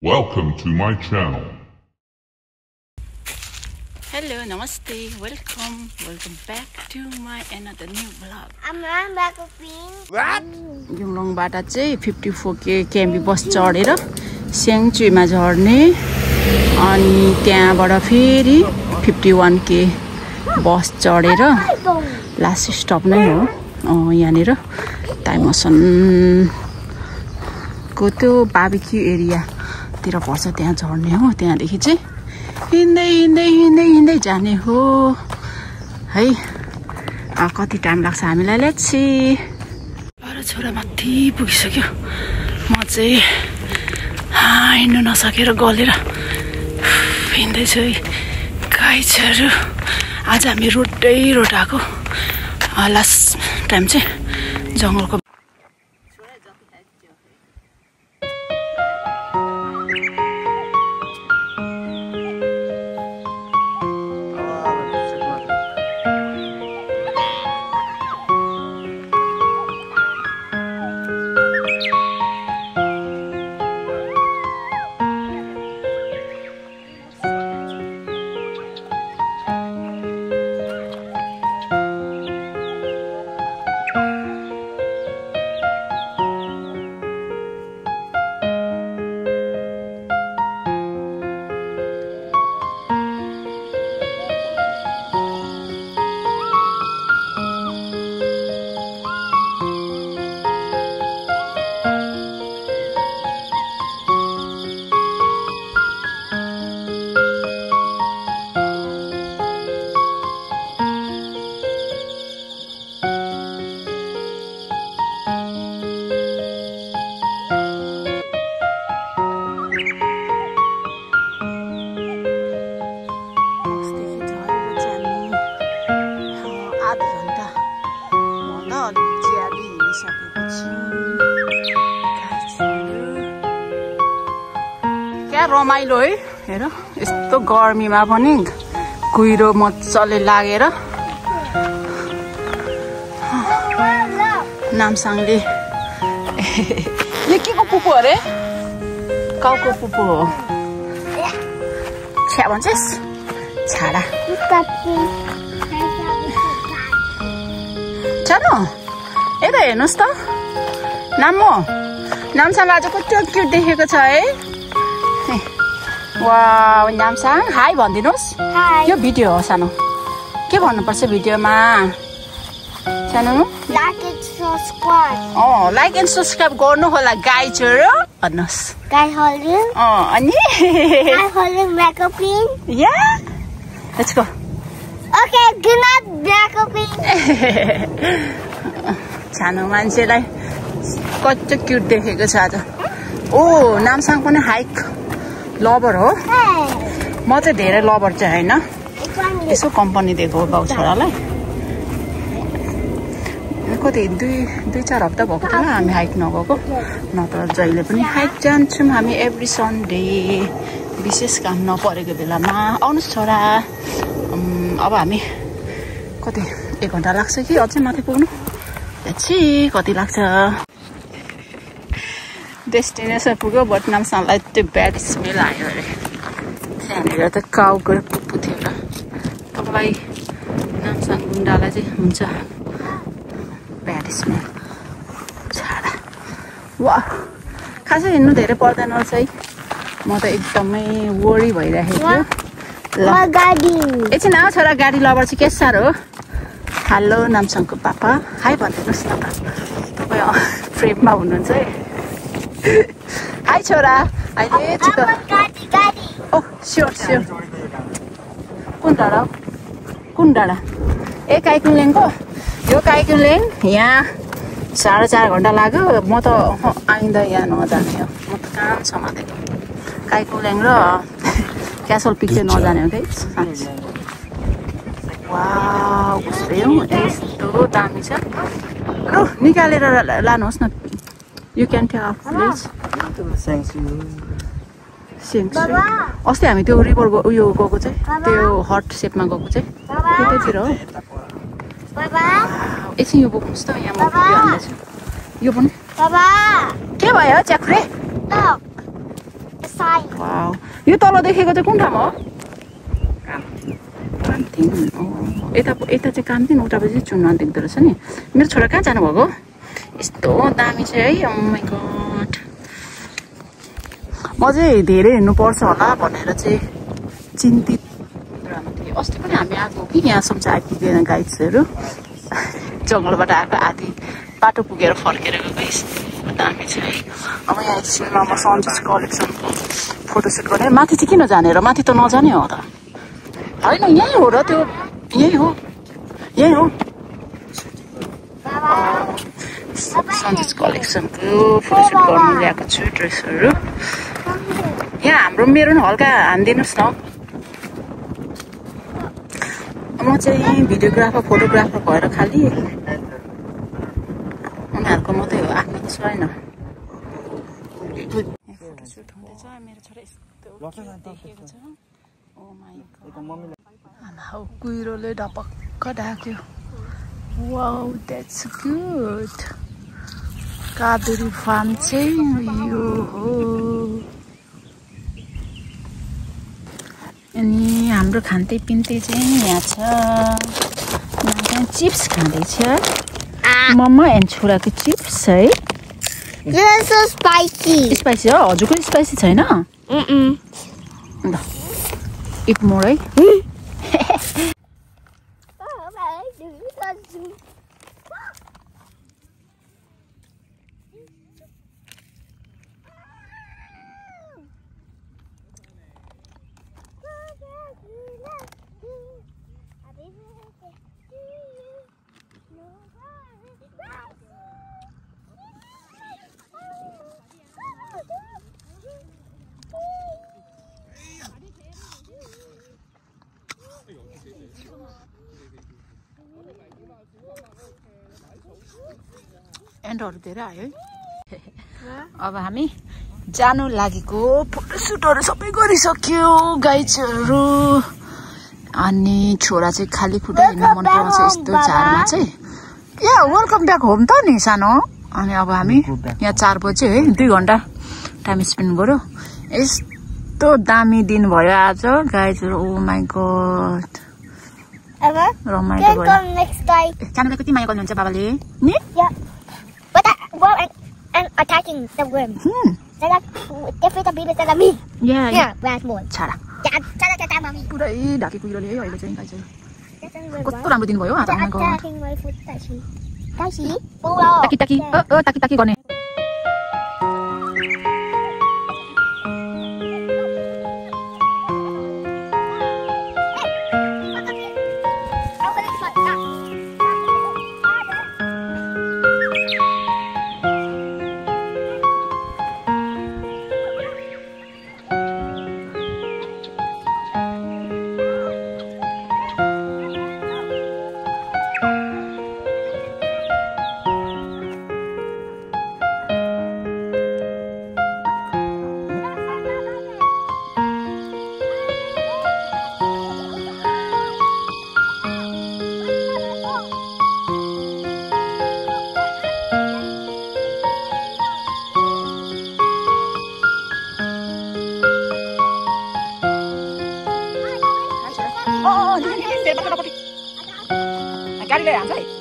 Welcome to my channel. Hello, namaste, welcome back to my another new vlog. I'm back of being. What? युङलोङबाट चाहिँ 54K KMB बस चढेर स्याङचुईमा झर्ने अनि त्यहाँबाट फेरि 51K बस चढेर लास्ट स्टप नै हो यहाँनिर ताइमसन को त्यो बार्बिक्यू एरिया तिर पर्छ त्यहाँ झर्ने हो त्यहाँदेखि चाहिँ हिँड्दै जाने हो है कति टाइम लाग्छ हामीलाई लेट्स सी अरे छोरा माथि पुगिसक्यो म चाहिँ हिँड्न नसकेर गलेर हिँड्दैछु है गाइजहरु आज हामी रोड आएको लास्ट टाइम चाहिँ जंगलको रमाइलो है हेर यस्तो गर्मीमा पनि कुहिरो मजाले लागेर नामसाङले यो के को पुपु अरे काउको पुपु हो छ्या भन्छस् छाडा चलो यता हेर्नुहोस् त नामसाङ आज कति क्युट देखेको छ है वाउ नामसाङ हाई भनिदिनुस् यो भिडियो हो सानो के भन्नुपर्छ भिडियोमा सानो लाइक एन्ड सब्स्क्राइब गर्नु होला गाइजहरु भन्नुस् गाइजहरु अनि गाइजहरु मेकअप क्वीन या let's go okay good night makeup queen सानो मान्छेलाई कति क्युट देखेको छ आज ओ नामसाङ पनि हाइक लभर हो म चाहिँ धेरै लभर चाहिँ हैन यसो कम्पनी दिएको बाउ छोरालाई कति दुई चार हप्ता भएको थियो हामी हाइक नगएको नत्र जहिले पनि हाइक जान्छौँ हामी एभ्री सन्डे विशेष काम नपरेको बेलामा आउनुहोस् छोरा अब हामी कति 1 घन्टा लाग्छ कि अझै माथि पुग्नु छि कति लाग्छ डेस्टिनेसन पुग्यो बट नामसाङलाई त्यो ब्याड स्मेल आयो अरे त्यहाँनिर त काउको पुप्पु थियो र तपाईँलाई नामसाङ गुन्डालाई चाहिँ हुन्छ ब्याड स्मेल छाडा वा खासै हिँड्नु धेरै पर्दैन रहेछ है म त एकदमै वरी भइरहेको थियो ल एकछिन आऊ छोरा गाडी लबर चाहिँ के साह्रो हो हेलो नामसाङको पापा हाई भनिदिनुहोस् न त तपाईँ फ्रेममा हुनुहुन्छ है हाई छोरा अहिले ओ स्योर कुन डाँडा ए काइकुलेङको यो काइकुलेङ यहाँ 4.5 घन्टा लाग्यो म त आइन्दा यहाँ नजाने हो म त काम समातेको काइकुलेङ र क्यासल पिक चाहिँ नजाने हो कि वाउ यस्तो दामी छ लु निकालेर लानुहोस् न You can tell, please. अस्ति हामी त्यो रिभर उयो गएको चाहिँ त्यो हट सेपमा गएको चाहिँ त्यतैतिर हो एकछिन यो बोक्नुहोस् त यहाँ म भिडियो हाल्दैछु यो पनि के भयो च्याख्रे side. वाउ यो तल देखेको चाहिँ कुन ठाउँ हो कामथिङ यता चाहिँ कामथिङ उतापछि चुन्न देख्दो रहेछ नि मेरो छोरा कहाँ जानुभएको यस्तो दामी चाहिँ है ओ माइ गॉड म चाहिँ धेरै हिँड्नुपर्छ होला भनेर चाहिँ चिन्तित थिएँ अस्ति पनि हामी आएको कि यहाँसम्म चाहिँ आइपुगेन गाइड्सहरू जङ्गलबाट आएको आधी बाटो पुगेर फर्केर गएको यस्तो दामी छ है अब यहाँ एकछिनमा म सन्जस कलेक्सनको फोटोसुट गर्ने माथि चाहिँ किन जाने र माथि त नजाने हो त होइन यहीँ हो र त्यो यहीँ हो सन्जस कलेक्सनको फोटोसुट गर्नु ल्याएको छु ड्रेसहरू यहाँ हाम्रो मेरो पनि हल्का हानिदिनुहोस् न म चाहिँ भिडियोग्राफर फोटोग्राफर भएर खालि उनीहरूको मात्रै हो आफ्नो त छैन फोटोसुट हुँदैछ मेरो छोरा यस्तो देखेको छ ओ माइ गॉड हौ कुहिरोले ढपक्क ढाक्यो wow that's good Kaveri farm चाहिँ यो हो अनि हाम्रो खान्ते पिन्ते चाहिँ यहाँ छ चिप्स खाँदैछ मम्मा एन्ड छोराको चिप्स है You're so spicy. स्पाइसी हो हजुरको स्पाइसी छैन इट मोर है एन्डहरू धेरै आयो है अब हामी जानु लागेको फोटोसुटहरू सबै गरिसक्यो गाइजहरू अनि छोरा चाहिँ खाली खुट्टा हिँड्न मन पराउँछ यस्तो झारमा चाहिँ या वेलकम ब्याक होम त नि सानो अनि अब हामी यहाँ 4 बजे है 2 घन्टा टाइम स्पेन्ड गऱ्यो यस्तो दामी दिन भयो आज गाइजहरू ओ माई गॉड रमाइलो भयो सानोलाई कति माया गर्नुहुन्छ बाबाले नि And attacking the worm. Different baby than me. Yeah, bad more. छाडा Mommy. पुरै ढाकेको कुहिरोले है अहिले चाहिँ गाइजहरू कस्तो राम्रो दिन भयो आज आमाको Attacking my foot, Tashi. टाकी टाकी गर्ने गाडी लिएर आउँछ है